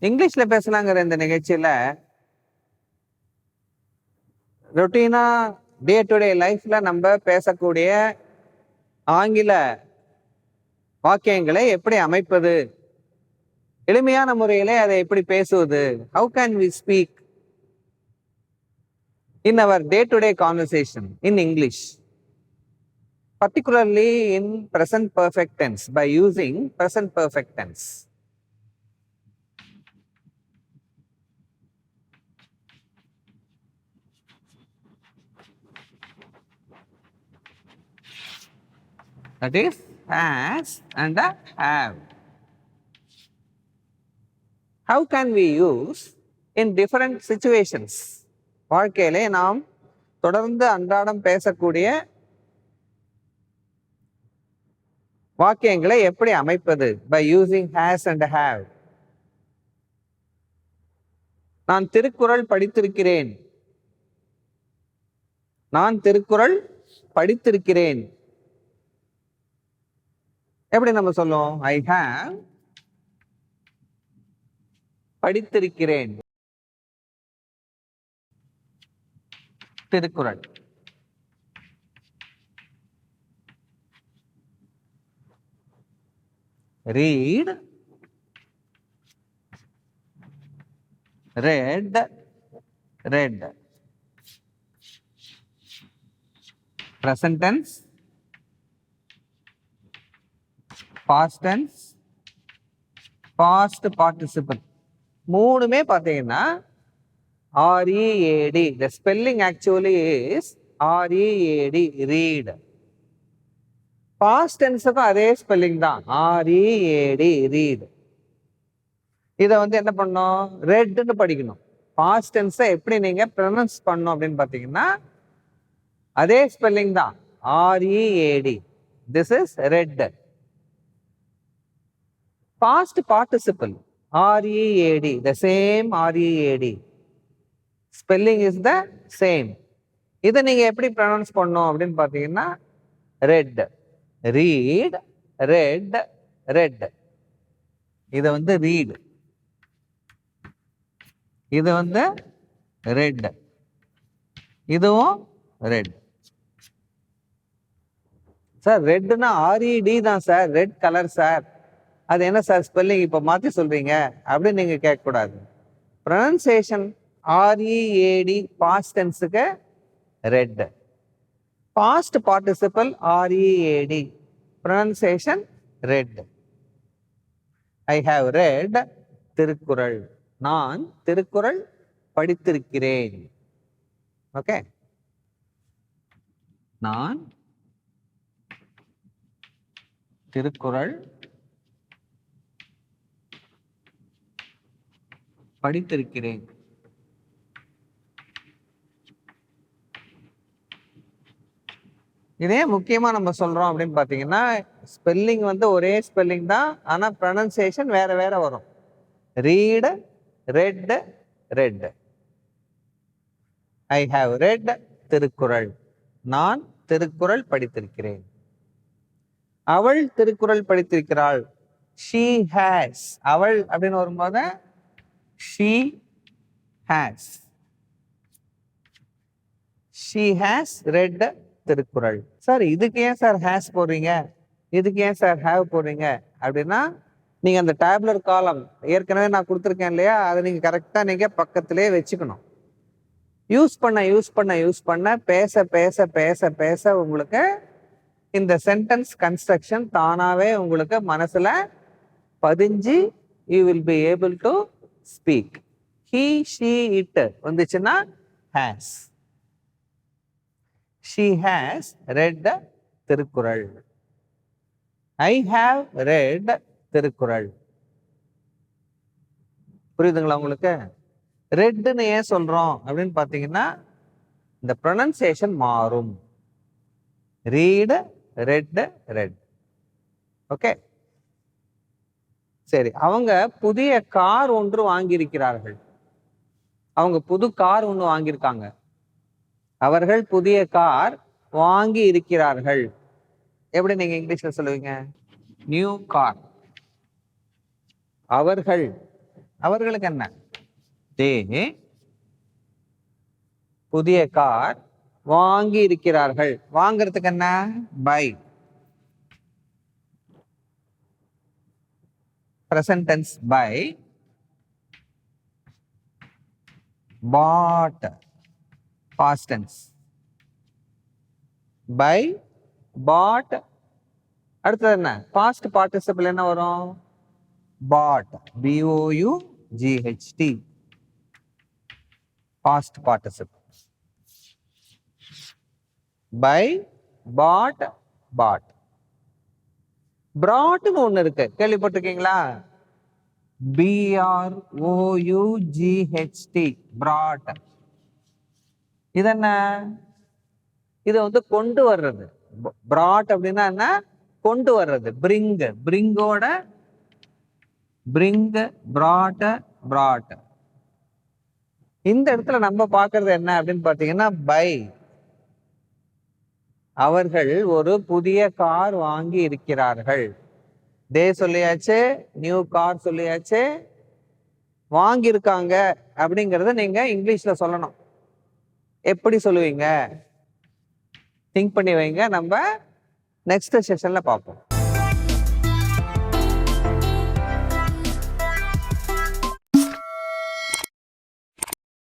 இங்கிலீஷ்ல பேசலாங்கிற இந்த நிகழ்ச்சியில ரொட்டீனா டே டு டே லைஃப்ல நம்ம பேசக்கூடிய ஆங்கில வாக்கியங்களை எப்படி அமைப்பது, எளிமையான முறையிலே அதை எப்படி பேசுவது, how can we speak in our day-to-day conversation in English, particularly in present perfect tense, by using present perfect tense. That is has and have. How can we use in different situations? வாழ்க்கையிலே நாம் தொடர்ந்து அன்றாடம் பேசக்கூடிய வாக்கியங்களை எப்படி அமைப்பது? By using has and have. நான் திருக்குறள் படித்திருக்கிறேன். நான் திருக்குறள் படித்திருக்கிறேன். எப்படி நம்ம சொல்லுவோம்? I have படித்திருக்கிறேன் Thirukkural. read, read, read. Present tense, past tense, past participle. மூணுமே பார்த்தீங்கன்னா READ. The spelling actually is READ, read. Past டென்ஸுக்கும் அதே ஸ்பெல்லிங் தான், READ, read. இதை வந்து என்ன பண்ணணும்? ரெட்னு படிக்கணும். பாஸ்ட் டென்ஸை எப்படி நீங்க ப்ரொனவுன்ஸ் பண்ணணும் அப்படின்னு பார்த்தீங்கன்னா அதே ஸ்பெல்லிங் தான், READ. This is read. Past participle READ, the same READ. Spelling is the same. இதை நீங்க எப்படி ப்ரொனவுன்ஸ் பண்ணணும் அப்படின்னு பார்த்தீங்கன்னா ரெட், ரீட், ரெட், ரெட். இதை வந்து ரீட், இது வந்து ரெட், இதுவும் ரெட். சார் ரெட்னா RED தான் சார், ரெட் கலர் சார், அது என்ன சார் ஸ்பெல்லிங் இப்போ மாற்றி சொல்றீங்க அப்படின்னு நீங்க கேட்கக்கூடாது. ப்ரொனன்சியேஷன் READ பாஸ்ட் டென்ஸுக்கு red, past participle READ, pronunciation red. I have read Thirukkural. நான் திருக்குறள் படித்திருக்கிறேன். ஓகே, நான் திருக்குறள் படித்திருக்கிறேன். இதே முக்கியமா நம்ம சொல்றோம் அப்படின்னு பாத்தீங்கன்னா ஸ்பெல்லிங் வந்து ஒரே ஸ்பெல்லிங் தான், ஆனா ப்ரொனன்சியேஷன் வேற வேற வரும். Read, red, red. I have read Thirukkural. நான் திருக்குறள் படித்திருக்கிறேன். அவள் திருக்குறள் படித்திருக்கிறாள். she has. அவள் அப்படின்னு வரும்போது she has. she has read Thirukkural. Sir இதுக்கு ஏன் சார் ஹேஸ் போடுறீங்க, இதுக்கு ஏன் சார் ஹேவ் போடுறீங்க அப்படின்னா நீங்க அந்த டேப்லர் காலம் ஏற்கனவே நான் கொடுத்துருக்கேன் இல்லையா, அதை நீங்க கரெக்டா நீங்க பக்கத்திலே வச்சுக்கணும். யூஸ் பண்ண யூஸ் பண்ண யூஸ் பண்ண பேச பேச பேச பேச உங்களுக்கு இந்த சென்டென்ஸ் கன்ஸ்ட்ரக்ஷன் தானாவே உங்களுக்கு மனசுல பதிஞ்சு you will be able to speak. He, she, it வந்துச்சுன்னா has. she has read the Thirukkural. I have read Thirukkural. புரியுதுங்களா உங்களுக்கு? ரெட்னு ஏன் சொல்றோம் அப்படின்னு பாத்தீங்கன்னா இந்த ப்ரொனன்சியேஷன் மாறும். Read, red, red. ஓகே, சரி. அவங்க புதிய கார் ஒன்று வாங்கியிருக்கிறார்கள். அவங்க புது கார் ஒன்று வாங்கியிருக்காங்க. அவர்கள் புதிய கார் வாங்கி இருக்கிறார்கள். எப்படி நீங்க இங்கிலீஷ்ல சொல்லுவீங்க? New car. அவர்கள் அவர்களுக்கு என்ன? தே புதிய கார் வாங்கி இருக்கிறார்கள். வாங்குறதுக்கு என்ன? By. present tense by. bought past tense by bought. அடுத்தது என்ன? past participle என்ன வரும்? bought. BOUGHT past participle. by bought bought. brought னு ஒண்ணு இருக்கு, கேள்விப்பட்டிருக்கீங்களா? BROUGHT brought. இது என்ன? இது வந்து கொண்டு வர்றது. brought அப்படின்னா என்ன? கொண்டு வர்றது. bring. bringோட bring, brought, brought. இந்த இடத்துல நம்ம பார்க்கறது என்ன அப்படின்னு பார்த்தீங்கன்னா பை. அவர்கள் ஒரு புதிய கார் வாங்கி இருக்கிறார்கள். தே சொல்லியாச்சு, நியூ கார் சொல்லியாச்சு, வாங்கியிருக்காங்க அப்படிங்கிறத நீங்க இங்கிலீஷ்ல சொல்லணும். எப்படி சொல்லுவீங்க? திங்க் பண்ணி வைங்க. நம்ம நெக்ஸ்ட் செஷன்ல பார்ப்போம்.